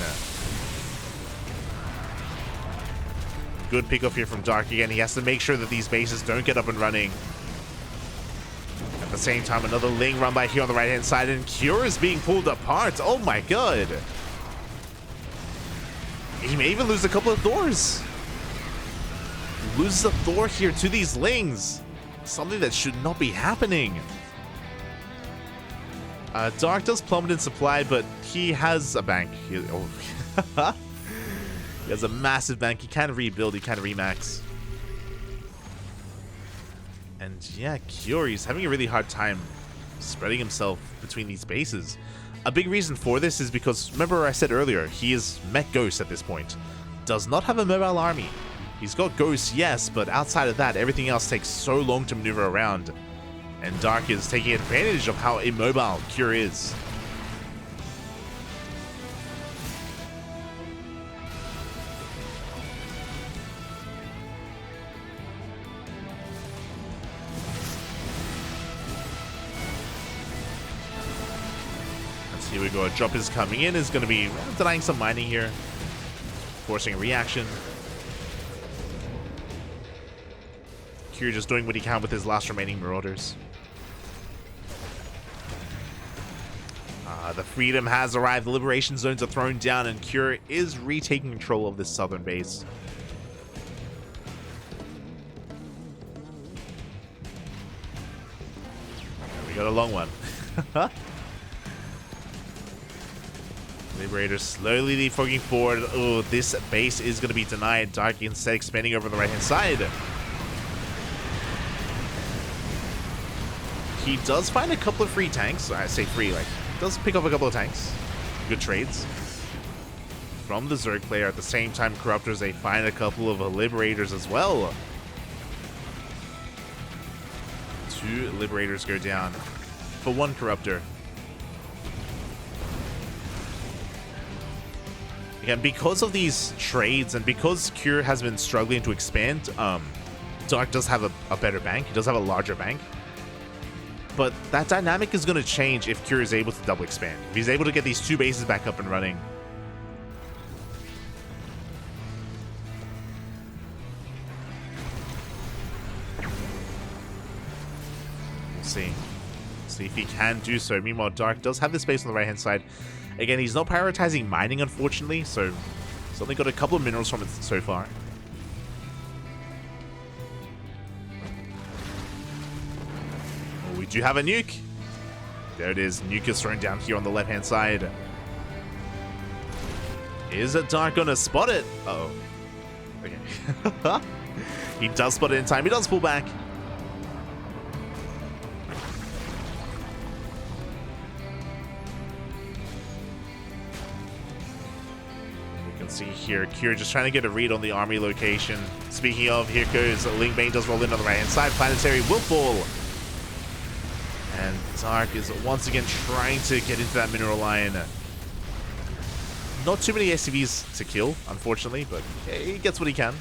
Good pick off here from Dark again. He has to make sure that these bases don't get up and running. At the same time, another Ling run by here on the right-hand side, and Cure is being pulled apart. Oh my god. He may even lose a couple of Thors. Loses a Thor here to these Lings. Something that should not be happening. Dark does plummet in supply, but he has a bank. He has a massive bank. He can rebuild. He can remax. And yeah, Cure, he's having a really hard time spreading himself between these bases. A big reason for this is because, remember I said earlier, he is Mech Ghost at this point. Does not have a mobile army. He's got Ghosts, yes, but outside of that, everything else takes so long to maneuver around. And Dark is taking advantage of how immobile Cure is. Here we go. A drop is coming in. Is going to be denying some mining here, forcing a reaction. Cure just doing what he can with his last remaining Marauders. The Freedom has arrived. The Liberation Zones are thrown down, and Cure is retaking control of this southern base. We got a long one. Liberator slowly leapfrogging forward. Oh, this base is going to be denied. Dark instead expanding over the right-hand side. He does find a couple of free tanks. I say free, like, does pick up a couple of tanks. Good trades. From the Zerg player. At the same time, Corruptors, they find a couple of Liberators as well. 2 Liberators go down for 1 Corruptor. Again, because of these trades and because Cure has been struggling to expand, Dark does have a better bank. He does have a larger bank. But that dynamic is going to change if Cure is able to double expand. If he's able to get these 2 bases back up and running. We'll see. See if he can do so. Meanwhile, Dark does have this base on the right-hand side. Again, he's not prioritizing mining, unfortunately, so he's only got a couple of minerals from it so far. Oh, we do have a nuke. There it is. Nuke is thrown down here on the left-hand side. Is it Dark gonna spot it? Uh-oh. Okay. He does spot it in time. He does pull back. See here, Cure just trying to get a read on the army location. Speaking of, here goes Ling Bane does roll in on the right hand side. Planetary will fall. And Dark is once again trying to get into that mineral line. Not too many SCVs to kill, unfortunately, but he gets what he can.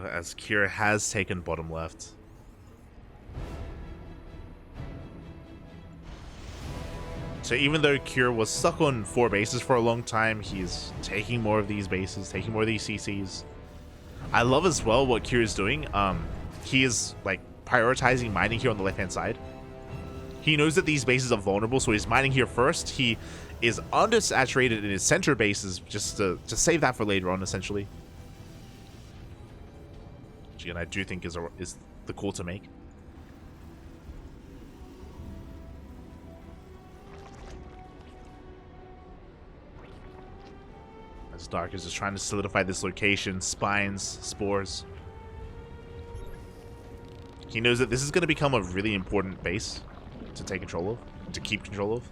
As Cure has taken bottom left. So even though Cure was stuck on 4 bases for a long time, he's taking more of these bases, taking more of these CCs. I love as well what Cure is doing. He is like prioritizing mining here on the left-hand side. He knows that these bases are vulnerable, so he's mining here first. He is undersaturated in his center bases just to save that for later on, essentially. Which again, I do think is the call to make. As Dark is just trying to solidify this location, spines, spores. He knows that this is going to become a really important base to take control of, to keep control of.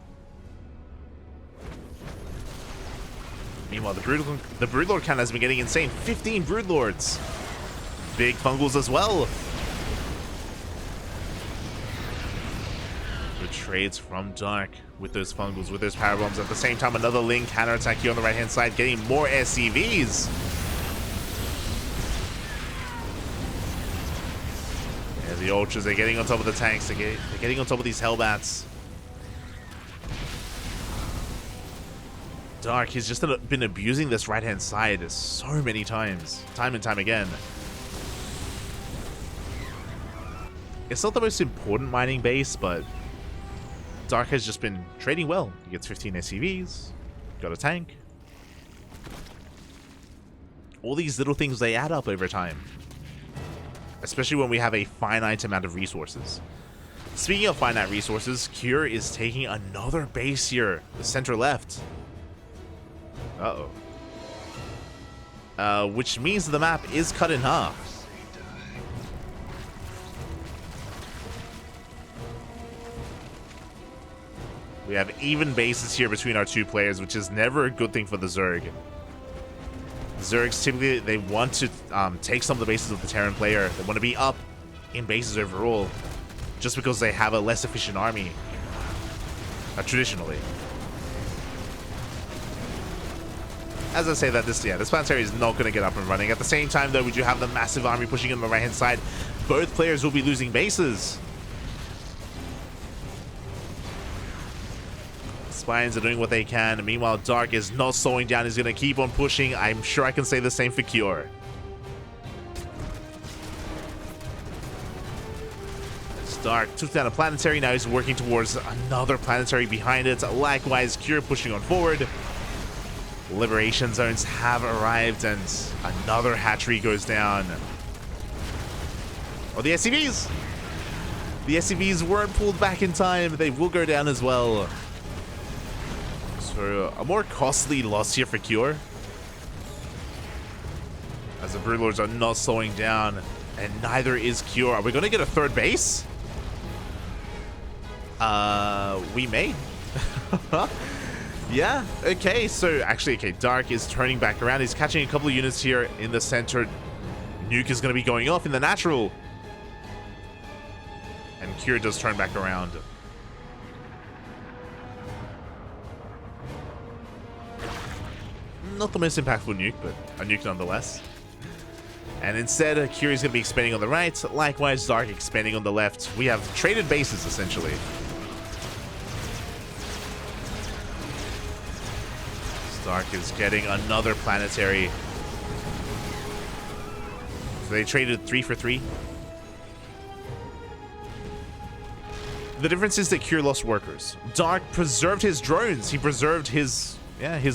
Meanwhile, the Broodlord count has been getting insane. 15 Broodlords. Big fungals as well. Good trades from Dark with those fungals, with those power bombs. At the same time, another Ling counterattack here on the right-hand side, getting more SCVs. Yeah, the Ultras, they're getting on top of the tanks. They're getting on top of these Hellbats. Dark, he's just been abusing this right-hand side so many times, time and time again. It's not the most important mining base, but Dark has just been trading well. He gets 15 SCVs, got a tank. All these little things, they add up over time. Especially when we have a finite amount of resources. Speaking of finite resources, Cure is taking another base here, the center left. Uh-oh. Which means the map is cut in half. We have even bases here between our two players, which is never a good thing for the Zerg. Zergs typically, they want to take some of the bases of the Terran player. They want to be up in bases overall, just because they have a less efficient army, traditionally. As I say that, this planetary is not going to get up and running. At the same time, though, we do have the massive army pushing in on the right-hand side. Both players will be losing bases. Spines are doing what they can. Meanwhile, Dark is not slowing down. He's going to keep on pushing. I'm sure I can say the same for Cure. As Dark took down a planetary. Now he's working towards another planetary behind it. Likewise, Cure pushing on forward. Liberation zones have arrived, and another hatchery goes down. Oh, the SCVs! The SCVs weren't pulled back in time. They will go down as well. So, a more costly loss here for Cure. As the Broodlords are not slowing down, and neither is Cure. Are we going to get a third base? We may. Yeah, okay, so actually, okay, Dark is turning back around. He's catching a couple of units here in the center. Nuke is going to be going off in the natural. And Cure does turn back around. Not the most impactful nuke, but a nuke nonetheless. And instead, Cure is going to be expanding on the right. Likewise, Dark expanding on the left. We have traded bases, essentially. Dark is getting another planetary. So they traded 3 for 3. The difference is that Cure lost workers. Dark preserved his drones. He preserved his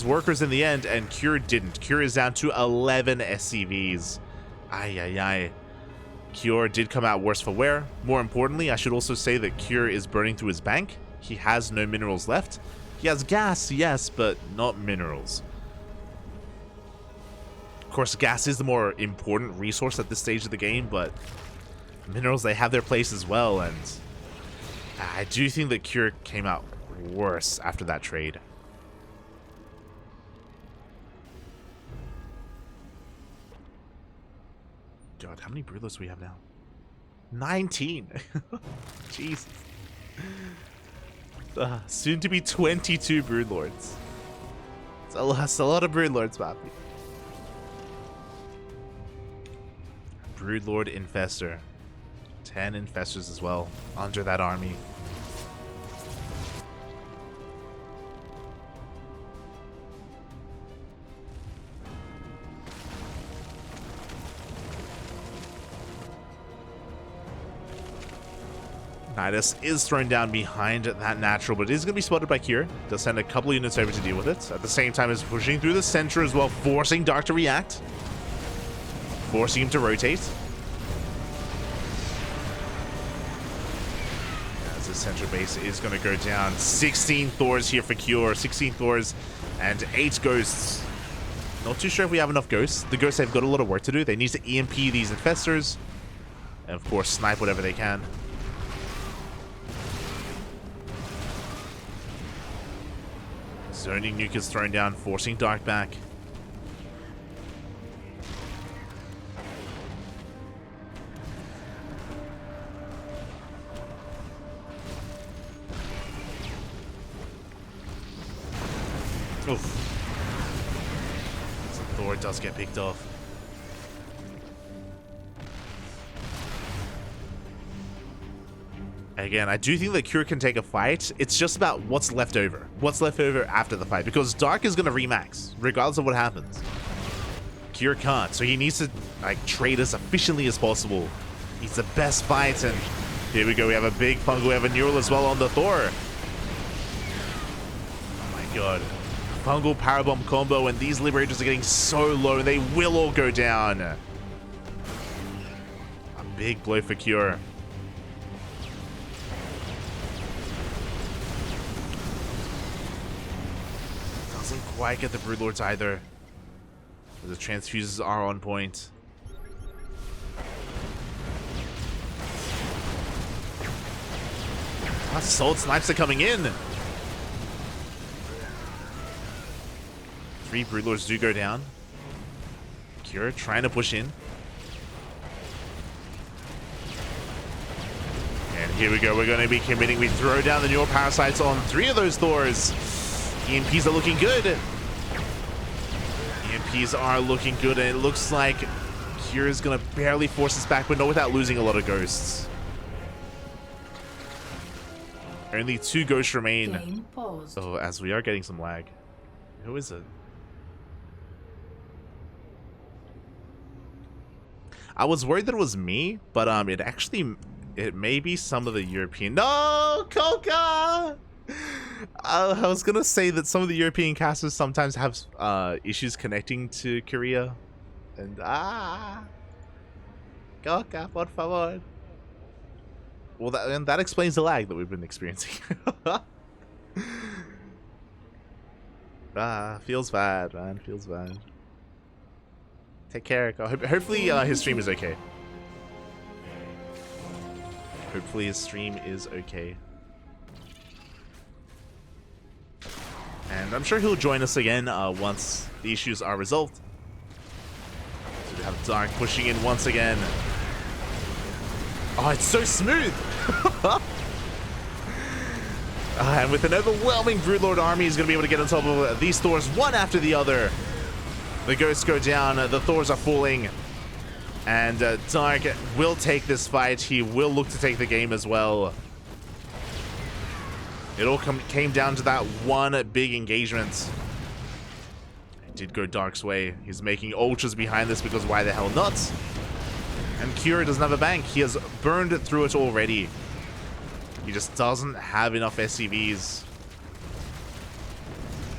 workers in the end, and Cure didn't. Cure is down to 11 SCVs. Ay. Cure did come out worse for wear. More importantly, I should also say that Cure is burning through his bank. He has no minerals left. He has gas, yes, but not minerals. Of course, gas is the more important resource at this stage of the game, but minerals, they have their place as well, and I do think that Cure came out worse after that trade. God, how many Broodlords do we have now? 19! Jeez. Soon to be 22 Broodlords. That's a lot of Broodlords, Papi. Broodlord Infestor. 10 Infestors as well under that army. Nidus is thrown down behind that natural, but it is going to be spotted by Kier. Does send a couple units over to deal with it. At the same time, is pushing through the center as well, forcing Dark to react. Forcing him to rotate. As the center base is going to go down. 16 Thors here for Kier. 16 Thors and 8 Ghosts. Not too sure if we have enough Ghosts. The Ghosts have got a lot of work to do. They need to EMP these Infestors. And of course, snipe whatever they can. Zoning Nuke is thrown down, forcing Dark back. Oof. So Thor does get picked off. Again, I do think that Cure can take a fight. It's just about what's left over. What's left over after the fight. Because Dark is going to remax, regardless of what happens. Cure can't, so he needs to like trade as efficiently as possible. He's the best fight, and here we go. We have a big fungal. We have a neural as well on the Thor. Oh my god. Fungal Parabomb combo, and these Liberators are getting so low, and they will all go down. A big blow for Cure. Doesn't quite get the Broodlords either. The transfuses are on point. Assault snipes are coming in. 3 Broodlords do go down. Cure trying to push in. And here we go. We're going to be committing. We throw down the neural parasites on 3 of those Thors. EMPs are looking good. EMPs are looking good, and it looks like Cure is going to barely force us back, but not without losing a lot of Ghosts. Only 2 Ghosts remain. So as we are getting some lag. Who is it? I was worried that it was me, but it may be some of the European. No, Coca! I was gonna say that some of the European casters sometimes have issues connecting to Korea, and Coca, por favor. Well, that explains the lag that we've been experiencing. Feels bad, man. Feels bad. Take care. Hopefully his stream is okay. Hopefully his stream is okay. And I'm sure he'll join us again once the issues are resolved. So we have Dark pushing in once again. Oh, it's so smooth! And with an overwhelming Broodlord army, he's going to be able to get on top of these Thors one after the other. The Ghosts go down, the Thors are falling. And Dark will take this fight. He will look to take the game as well. It all came down to that one big engagement. It did go Dark's way. He's making ultras behind this because why the hell not? And Cure doesn't have a bank. He has burned through it already. He just doesn't have enough SCVs.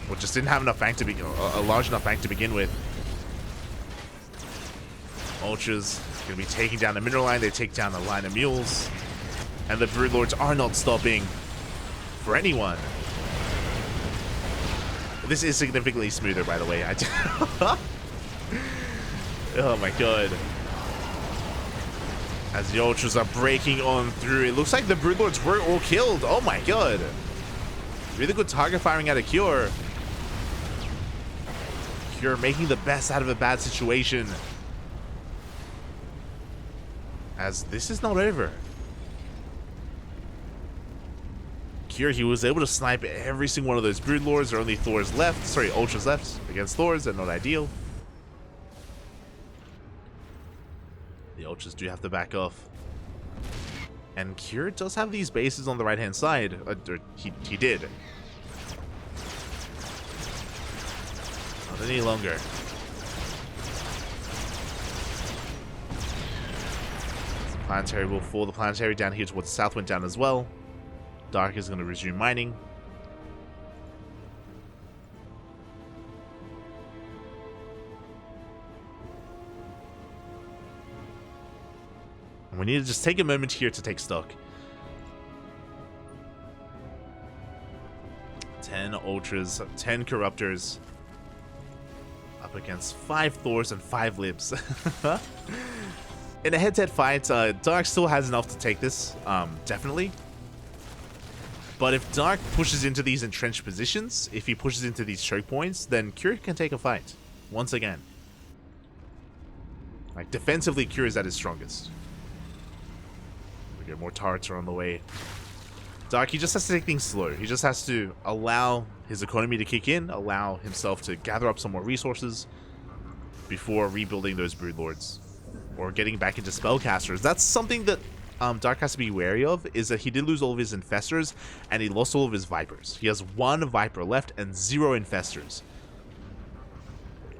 Or just didn't have enough bank to begin, a large enough bank to begin with. Ultras going to be taking down the mineral line. They take down the line of mules. And the Broodlords are not stopping for anyone. This is significantly smoother, by the way. Oh my god. As the Ultras are breaking on through, it looks like the Broodlords were all killed. Oh my god. Really good target firing out of Cure. Cure making the best out of a bad situation. As this is not over. Cure, he was able to snipe every single one of those Broodlords. There are only Thors left. Sorry, Ultras left against Thors. They're not ideal. The Ultras do have to back off. And Cure does have these bases on the right-hand side. He did. Not any longer. Planetary will fall. The planetary down here towards the south went down as well. Dark is going to resume mining. And we need to just take a moment here to take stock. 10 Ultras, 10 Corruptors. Up against 5 Thors and 5 Libs. In a head-to-head fight, Dark still has enough to take this, definitely. But if Dark pushes into these entrenched positions, if he pushes into these choke points, then Cure can take a fight. Once again. Like, defensively, Cure is at his strongest. We get more turrets are on the way. Dark, he just has to take things slow. He just has to allow his economy to kick in, allow himself to gather up some more resources before rebuilding those Broodlords. Or getting back into Spellcasters. That's something that Dark has to be wary of, is that he did lose all of his Infestors, and he lost all of his Vipers. He has 1 Viper left and 0 Infestors.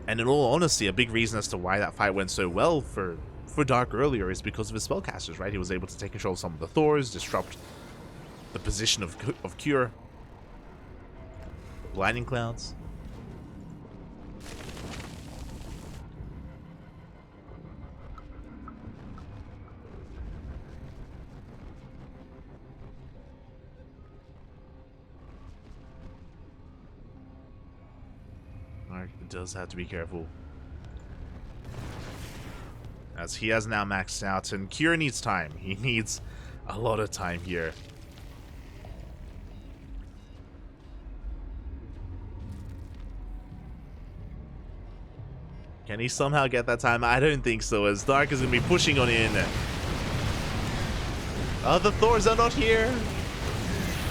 And in all honesty, a big reason as to why that fight went so well for Dark earlier is because of his Spellcasters, right? He was able to take control of some of the Thors, disrupt the position of Cure. Blinding Clouds. Mark does have to be careful, as he has now maxed out, and Cure needs time. He needs a lot of time here. Can he somehow get that time? I don't think so, as Dark is going to be pushing on in. Oh, the Thors are not here.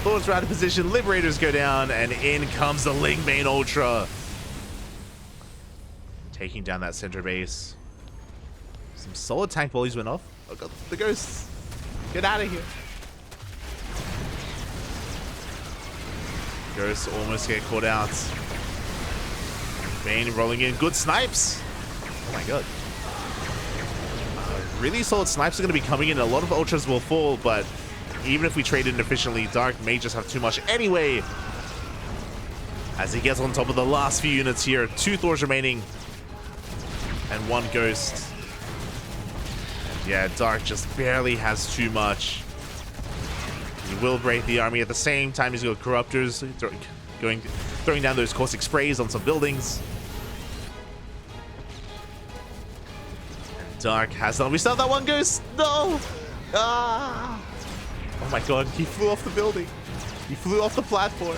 Thors are out of position. Liberators go down, and in comes the Lingbane Ultra. Taking down that center base. Some solid tank volleys went off. Oh god, the ghosts. Get out of here. Ghosts almost get caught out. Bane rolling in. Good snipes. Oh my god. Really solid snipes are going to be coming in. A lot of Ultras will fall, but even if we trade in efficiently, Dark may just have too much anyway. As he gets on top of the last few units here. 2 Thors remaining. And 1 Ghost. And yeah, Dark just barely has too much. He will break the army at the same time. He's got Corruptors throwing down those caustic sprays on some buildings. And Dark has done. We still have that 1 Ghost. No! Ah! Oh my god, he flew off the building. He flew off the platform.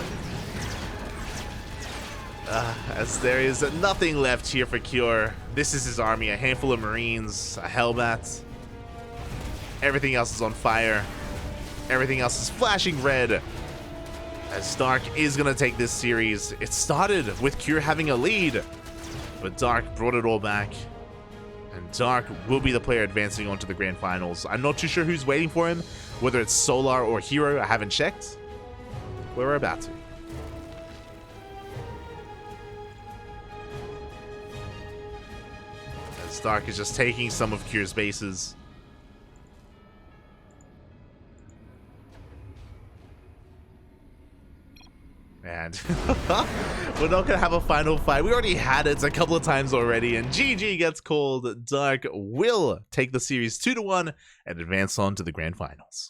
As there is nothing left here for Cure. This is his army, a handful of Marines, a Hellbat. Everything else is on fire. Everything else is flashing red. As Dark is going to take this series. It started with Cure having a lead, but Dark brought it all back. And Dark will be the player advancing on to the grand finals. I'm not too sure who's waiting for him, whether it's Solar or Hero. I haven't checked. We're about to. Dark is just taking some of Cure's bases. And we're not going to have a final fight. We already had it a couple of times already, and GG gets called. Dark will take the series 2-1 and advance on to the grand finals.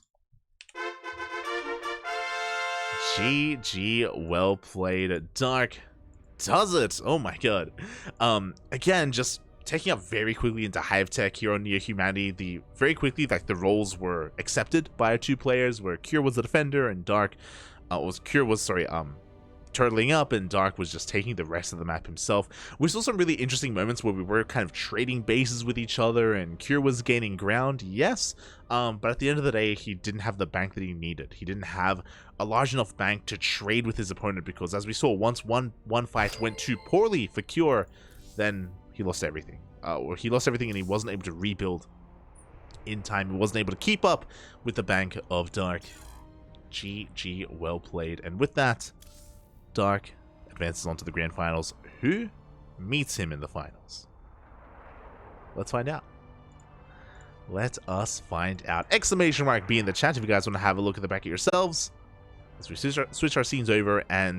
GG, well played. Dark does it. Oh my god. Again, just taking up very quickly into Hive Tech here on Near Humanity. Very quickly, like, the roles were accepted by our 2 players, where Cure was the defender and Dark turtling up, and Dark was just taking the rest of the map himself. We saw some really interesting moments where we were kind of trading bases with each other, and Cure was gaining ground, yes, but at the end of the day, he didn't have the bank that he needed. He didn't have a large enough bank to trade with his opponent, because as we saw, once one fight went too poorly for Cure, then he lost everything. Or he lost everything, and he wasn't able to rebuild in time. He wasn't able to keep up with the bank of Dark. GG, well played. And with that, Dark advances on to the grand finals. Who meets him in the finals? Let's find out. Let us find out. Exclamation mark B in the chat if you guys want to have a look at the back of yourselves. As we switch our scenes over and